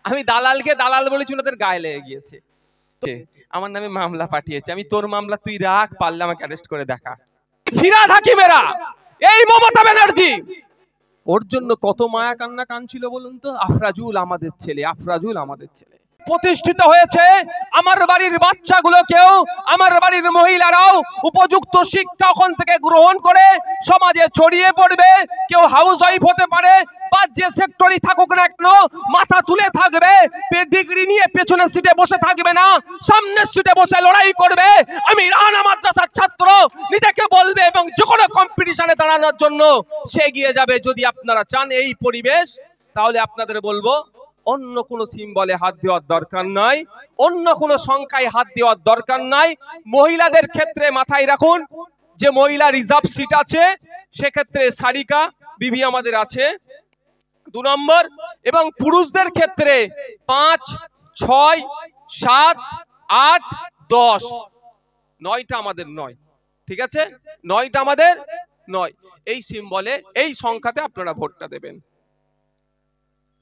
আমি দালালকে দালাল বলেছি, ওদের গায়ে লেগে গিয়েছে। আমার নামে মামলা পাঠিয়েছে, আমি তোর মামলা তুই রাখ, পারলে আমাকে অ্যারেস্ট করে দেখা। ফিরহাদ হাকিমেরা, এই মমতা ব্যানার্জি, ওর জন্য কত মায়া কান্না কাঁদছিল বলুন তো। আফরাজুল আমাদের ছেলে, আফরাজুল আমাদের ছেলে প্রতিষ্ঠিত হয়েছে। আমার বাড়ির বাচ্চাগুলোকেও, আমার বাড়ির মহিলারাও উপযুক্ত শিক্ষা ওখান থেকে গ্রহণ করে সমাজে ছড়িয়ে পড়বে। কেউ হাউস ওয়াইফ হতে পারে বা যে সেক্টরই থাকুক না কেন, মাথা তুলে থাকবে, ডিগ্রি নিয়ে পেছনের সিটে বসে থাকবে না, সামনের সিটে বসে লড়াই করবে। আমি রানা মাদ্রাসার ছাত্র নিজেকে বলবে এবং যে কোনো কম্পিটিশনে দাঁড়ানোর জন্য সে এগিয়ে যাবে। যদি আপনারা চান এই পরিবেশ, তাহলে আপনাদের বলবো অন্য কোনো সিম্বলে হাত দেওয়ার দরকার নাই, অন্য কোনো সংখ্যায় হাত দেওয়ার দরকার নাই। মহিলাদের ক্ষেত্রে মাথায় রাখুন যে মহিলা রিজার্ভ সিট আছে, সেক্ষেত্রে সারিকা বিবি আমাদের আছে 2 নম্বর, এবং পুরুষদের ক্ষেত্রে 5, 6, 7, 8, 10, 9টা আমাদের 9, ঠিক আছে, 9টা আমাদের 9। এই সিম্বলে, এই সংখ্যাতে আপনারা ভোটটা দেবেন।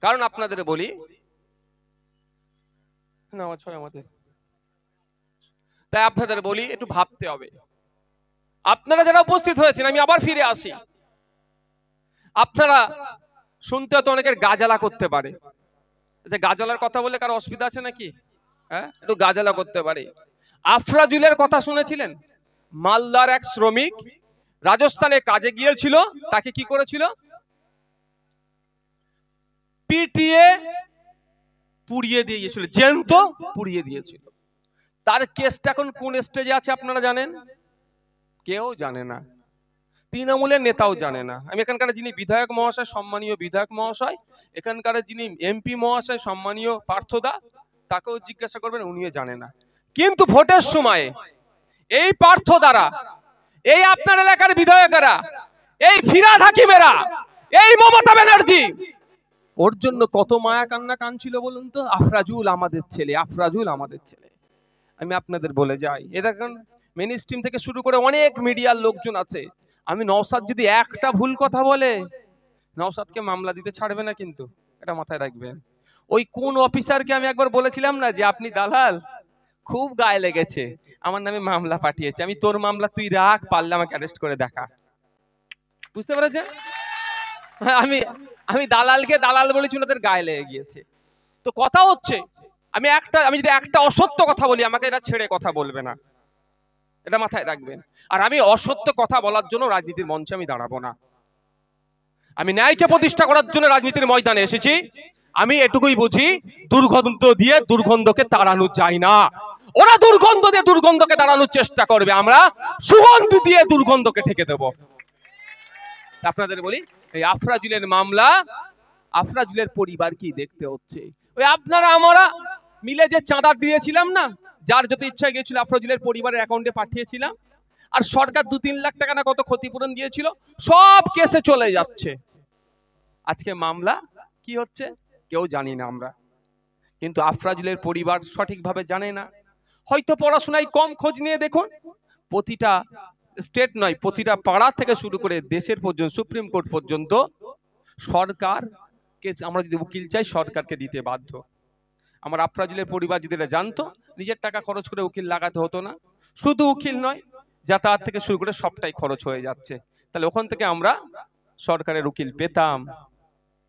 কারণ আপনাদের বলি না, 6 আমাদের, তাই আপনাদের বলি একটু ভাবতে হবে। আপনারা যারা উপস্থিত হয়েছেন, আমি আবার ফিরে আসি, আপনারা শুনতে তো অনেকের গাজালা করতে পারে, যে গাজালার কথা বলে কারো অসুবিধা আছে নাকি? হ্যাঁ, একটু গাজালা করতে পারে। আফরাজুলের কথা শুনেছিলেন? মালদার এক শ্রমিক রাজস্থানে কাজে গিয়েছিল, তাকে কি করেছিল? পিটিয়ে পুড়িয়ে দিয়েছিল, জ্যান্ত পুড়িয়ে দিয়েছিল। তার কেসটা এখন কোন স্টেজে আছে আপনারা জানেন? কেউ জানে না, তৃণমূলের নেতাও জানে না। আমি এখানকার যিনি বিধায়ক মহাশয়, সম্মানীয় বিধায়ক মহাশয়, এখানকার যিনি এমপি মহাশয় সম্মানীয় পার্থদা, তাকেও জিজ্ঞাসা করবেন, উনিও জানে না। কিন্তু ভোটের সময় এই পার্থদারা, এই আপনার এলাকার বিধায়কেরা, এই ফিরহাদ হাকিমেরা, এই মমতা ব্যানার্জি, ওর জন্য কত মায়া কান্না কাঁদছিল বলুন তো। আফরাজুল আমাদের ছেলে, আফরাজুল আমাদের ছেলে। আমি আপনাদের বলে যাই, এটা এখন মেইন স্ট্রিম থেকে শুরু করে অনেক মিডিয়ার লোকজন আছে। আমি নওশাদ যদি একটা ভুল কথা বলে, নওশাদকে মামলা দিতে ছাড়বে না, কিন্তু এটা মাথায় রাখবেন। ওই কোন অফিসারকে আমি একবার বলেছিলাম না যে আপনি দালাল, খুব গায়ে লেগেছে, আমার নামে মামলা পাঠিয়েছে, আমি তোর মামলা তুই রাখ, পারলে আমাকে অ্যারেস্ট করে দেখা। বুঝতে পেরেছেন? আমি দালালকে দালাল বলেছি, ওদের গায়ে লেগে গিয়েছে। তো কথা হচ্ছে, আমি যদি একটা অসত্য কথা বলি, আমাকে এটা ছেড়ে কথা বলবে না, এটা মাথায় রাখবেন। আর আমি অসত্য কথা বলার জন্য রাজনীতির মঞ্চে আমি দাঁড়াবো না। আমি ন্যায়কে প্রতিষ্ঠা করার জন্য রাজনীতির ময়দানে এসেছি। আমি এটুকুই বুঝি, দুর্গন্ধ দিয়ে দুর্গন্ধকে তাড়ানো যায় না। ওরা দুর্গন্ধ দিয়ে দুর্গন্ধকে তাড়ানোর চেষ্টা করবে, আমরা সুগন্ধি দিয়ে দুর্গন্ধকে ঠেকে দেব। আপনাদের বলি, এই আফরাজুলের মামলা, আফরাজুলের পরিবার কি দেখতে হচ্ছে। ওই আপনারা আমরা মিলে যে চাঁদা দিয়েছিলাম না, যার যত ইচ্ছা গিয়েছিল আফরাজুলের পরিবারের অ্যাকাউন্টে পাঠিয়েছিলাম, আর সরকার 2-3 লাখ টাকা না কত ক্ষতিপূরণ দিয়েছিল, সব কেসে চলে যাচ্ছে। আজকে মামলা কি হচ্ছে কেউ জানি না আমরা, কিন্তু আফরাজুলের পরিবার সঠিকভাবে জানে না। হয়তো পড়াশোনায় কম, খোঁজ নিয়ে দেখুন, প্রতিটা স্টেট নয়, প্রতিটা পাড়া থেকে শুরু করে দেশের পর্যন্ত, সুপ্রিম কোর্ট পর্যন্ত সরকারকে আমরা যদি উকিল চাই, সরকারকে দিতে বাধ্য। আমার আফরাজুলের পরিবার যদি এটা জানতো, নিজের টাকা খরচ করে উকিল লাগাতে হতো না। শুধু উকিল নয়, যাতায়াত থেকে শুরু করে সবটাই খরচ হয়ে যাচ্ছে, তাহলে ওখান থেকে আমরা সরকারের উকিল পেতাম।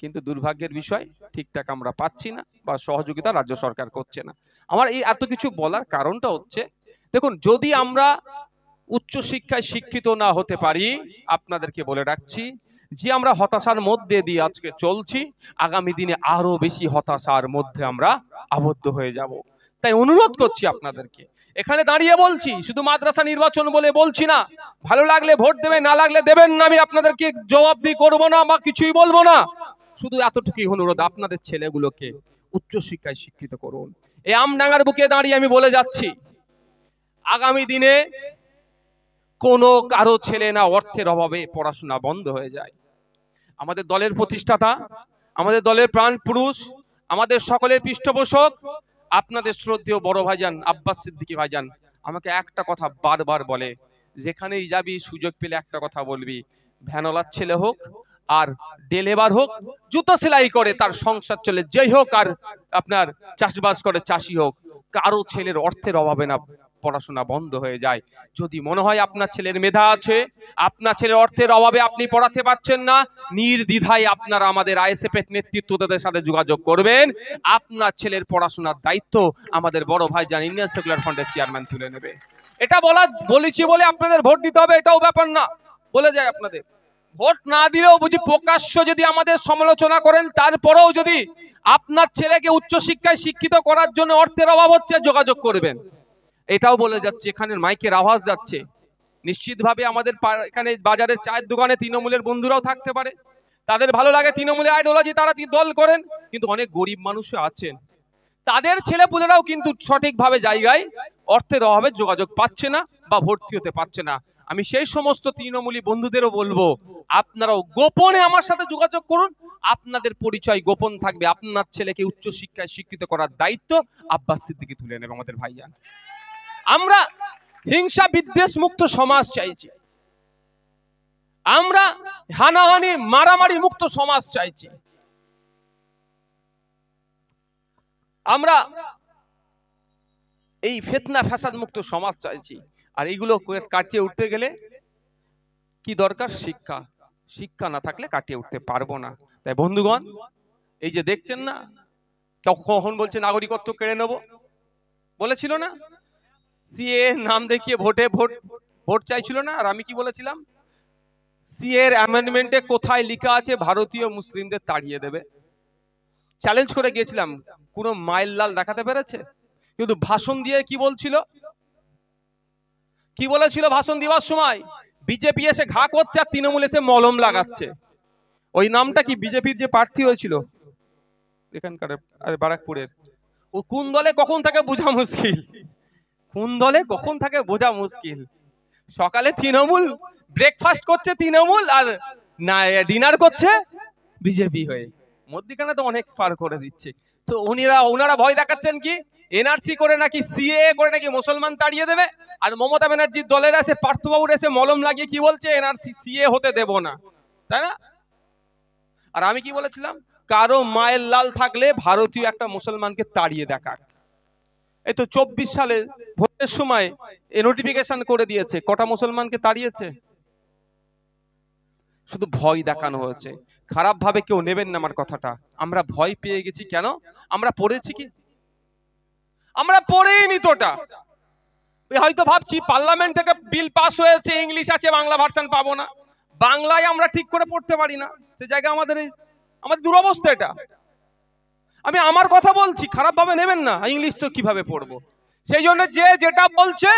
কিন্তু দুর্ভাগ্যের বিষয়, ঠিকঠাক আমরা পাচ্ছি না, বা সহযোগিতা রাজ্য সরকার করছে না। আমার এই এত কিছু বলার কারণটা হচ্ছে, দেখুন, যদি আমরা উচ্চ শিক্ষায় শিক্ষিত না হতে পারি, আপনাদেরকে বলে রাখছি যে আমরা হতাশার মধ্যে দিয়ে আজকে চলছি, আগামী দিনে আরো বেশি হতাশার মধ্যে আমরা আবদ্ধ হয়ে যাব। তাই অনুরোধ করছি আপনাদেরকে, এখানে দাঁড়িয়ে বলছি, শুধু মাদ্রাসা নির্বাচন বলে বলছি না, ভালো লাগলে ভোট দেবেন, না লাগলে দেবেন না, আমি আপনাদেরকে জবাবদিহি করবো না বা কিছুই বলবো না। শুধু এতটুকুই অনুরোধ, আপনাদের ছেলেগুলোকে উচ্চ শিক্ষায় শিক্ষিত করুন। এই আমডাঙ্গার বুকে দাঁড়িয়ে আমি বলে যাচ্ছি, আগামী দিনে কোনো কারো ছেলে না অর্থের অভাবে পড়াশোনা বন্ধ হয়ে যায়। আমাদের দলের প্রতিষ্ঠাতা, আমাদের দলের প্রাণ পুরুষ, আমাদের সকলের পৃষ্ঠপোষক, আপনাদের শ্রদ্ধেয় বড় ভাইজান আব্বাস সিদ্দিকী ভাইজান আমাকে একটা কথা বারবার বলে, যেখানেই যাবি সুযোগ পেলে একটা কথা বলবি, ভ্যানওয়ালার ছেলে হোক আর ডেলেবার হোক, জুতো সেলাই করে তার সংসার চলে, যেই হোক আর আপনার চাষবাস করে চাষি হোক, কারো ছেলের অর্থের অভাবে না পড়াশোনা বন্ধ হয়ে যায়। যদি মনে হয় আপনার ছেলের মেধা আছে, আপনার ছেলের অর্থের অভাবে আপনি পড়াতে পারছেন না, নির্দ্বিধায় আপনারা আমাদের আইএসএফ এর নেতৃত্বদের সাথে যোগাযোগ করবেন। আপনার ছেলের পড়াশোনার দায়িত্ব আমাদের বড় ভাই যান ইন্ডিয়ান সেকুলার ফ্রন্টের চেয়ারম্যান তুলে নেবে। এটা বলেছি বলে আপনাদের ভোট দিতে হবে এটাও ব্যাপার না, বলে যায় আপনাদের। ভোট না দিলেও বুঝি প্রকাশ্য যদি আমাদের সমালোচনা করেন, তারপরেও যদি আপনার ছেলেকে উচ্চশিক্ষায় শিক্ষিত করার জন্য অর্থের অভাব হচ্ছে, যোগাযোগ করবেন। এটাও বলে যাচ্ছে, এখানে মাইকের আওয়াজ যাচ্ছে, নিশ্চিতভাবে আমাদের এখানে বাজারের চায়ের দোকানে তৃণমূলের বন্ধুরাও থাকতে পারে, তাদের ভালো লাগে তৃণমূলের আইডিওলজি, তারা দল করেন, কিন্তু অনেক গরিব মানুষও আছেন, তাদের ছেলেপুলেরাও কিন্তু সঠিকভাবে জায়গায় অর্থের অভাবে যোগাযোগ পাচ্ছে না বা ভর্তি হতে পারছে না। আমি সেই সমস্ত তৃণমূলী বন্ধুদেরও বলবো, আপনারাও গোপনে আমার সাথে যোগাযোগ করুন, আপনাদের পরিচয় গোপন থাকবে, আপনার ছেলেকে উচ্চশিক্ষায় শিক্ষিত করার দায়িত্ব আব্বাস সিদ্দিকী তুলে নেবে আমাদের ভাইজান। আমরা হিংসা বিদ্বেষ মুক্ত সমাজ চাইছি, আমরা হানাহানি মারামারি মুক্ত সমাজ চাইছি, আমরা এই ফিতনা ফাসাদ মুক্ত সমাজ চাইছি। আর এইগুলো কাটিয়ে উঠতে গেলে কি দরকার? শিক্ষা। শিক্ষা না থাকলে কাটিয়ে উঠতে পারবো না। তাই বন্ধুগণ, এই যে দেখছেন না, কখন বলছে নাগরিকত্ব কেড়ে নেব, বলেছিল না, সিএ নাম দেখিয়ে ভোট চাইছিল না। আর আমি কি বলেছিলাম? সিএ এর অ্যামেন্ডমেন্টে কোথায় লেখা আছে ভারতীয় মুসলিমদের তাড়িয়ে দেবে? চ্যালেঞ্জ করে গিয়েছিলাম, কোনো মাইল লাল দেখাতে পেরেছে? কিন্তু ভাষণ দিয়ে কি বলছিল, কি বলেছিল ভাষণ দেওয়ার সময়? বিজেপি এসে ঘা করছে আর তৃণমূল এসে মলম লাগাচ্ছে। ওই নামটা কি? বিজেপির যে প্রার্থী হয়েছিল এখানকার বারাকপুরের, ও কোন দলে কখন থাকে বোঝা মুশকিল, কোন দলে কখন থাকে বোঝা মুশকিল। সকালে তৃণমূল ব্রেকফাস্ট করছে তৃণমূল, আর না ডিনার করছে বিজেপি হয়ে, মধ্যখানে তো অনেক পার করে দিচ্ছে। তো ওনারা ভয় দেখাচ্ছেন কি এনআরসি করে নাকি সিএ করে নাকি মুসলমান তাড়িয়ে দেবে, আর মমতা ব্যানার্জির দলের এসে পার্থবাবুর এসে মলম লাগিয়ে কি বলছে এনআরসি সিএ হতে দেব না, তাই না? আর আমি কি বলেছিলাম? কারো মায়ের লাল থাকলে ভারতীয় একটা মুসলমানকে তাড়িয়ে দেখা। এই তো 24 সালে ভোটের সময় এ নোটিফিকেশন করে দিয়েছে, কটা মুসলমানকে তাড়িয়েছে? শুধু ভয় দেখানো হয়েছে। খারাপ ভাবে কেউ নেবেন না আমার কথাটা, আমরা ভয় পেয়ে গেছি। কেন? আমরা পড়েছি কি? আমরা পড়েইনি তোটা। হয়তো ভাবছি পার্লামেন্ট থেকে বিল পাস হয়েছে, ইংলিশ আছে, বাংলা ভার্সন পাবো না, বাংলায় আমরা ঠিক করে পড়তে পারি না, সে জায়গায় আমাদের দুরবস্থা। এটা আমি আমার কথা বলছি, খারাপ ভাবে নেবেন না, ইংলিশ তো কিভাবে পড়বো, সেই জন্য যে যেটা বলছে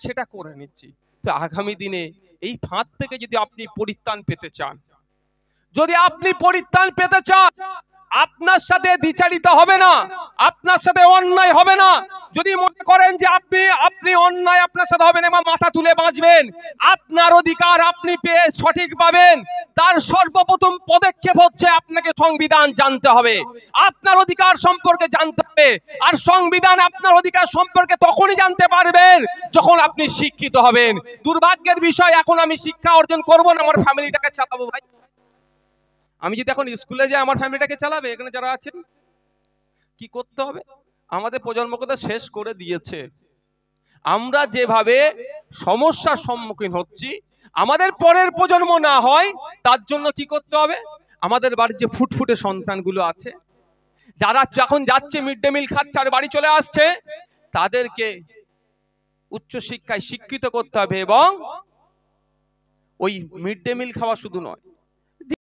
সেটা করে নিচ্ছি। তো আগামী দিনে এই ফাঁদ থেকে যদি আপনি পরিত্রাণ পেতে চান, আপনার সাথে দ্বিচারিত হবে না, আপনার সাথে অন্যায় হবে না। যদি মনে করেন যে আপনি অন্যায় আপনার সাথে হবে না, মাথা তুলে বাঁচবেন, আপনার অধিকার আপনি পেয়ে সঠিক পাবেন, তার সর্বপ্রথম পদক্ষেপ হচ্ছে আপনাকে সংবিধান জানতে হবে, আপনার অধিকার সম্পর্কে জানতে হবে। আর সংবিধান আপনার অধিকার সম্পর্কে তখনই জানতে পারবেন যখন আপনি শিক্ষিত হবেন। দুর্ভাগ্যের বিষয়, এখন আমি শিক্ষা অর্জন করব না, আমার ফ্যামিলিটাকে চালাবো। ভাই, আমি যদি এখন স্কুলে যাই আমার ফ্যামিলিটাকে চালাবে? এখানে যারা আছেন কি করতে হবে? আমাদের প্রজন্মকে তো শেষ করে দিয়েছে। আমরা যেভাবে সমস্যার সম্মুখীন হচ্ছি, আমাদের পরের প্রজন্ম না হয় তার জন্য কি করতে হবে? আমাদের বাড়ির যে ফুটফুটে সন্তানগুলো আছে, যারা যখন যাচ্ছে মিড ডে মিল খাচ্ছে আর বাড়ি চলে আসছে, তাদেরকে উচ্চশিক্ষায় শিক্ষিত করতে হবে। এবং ওই মিড ডে মিল খাওয়া শুধু নয়,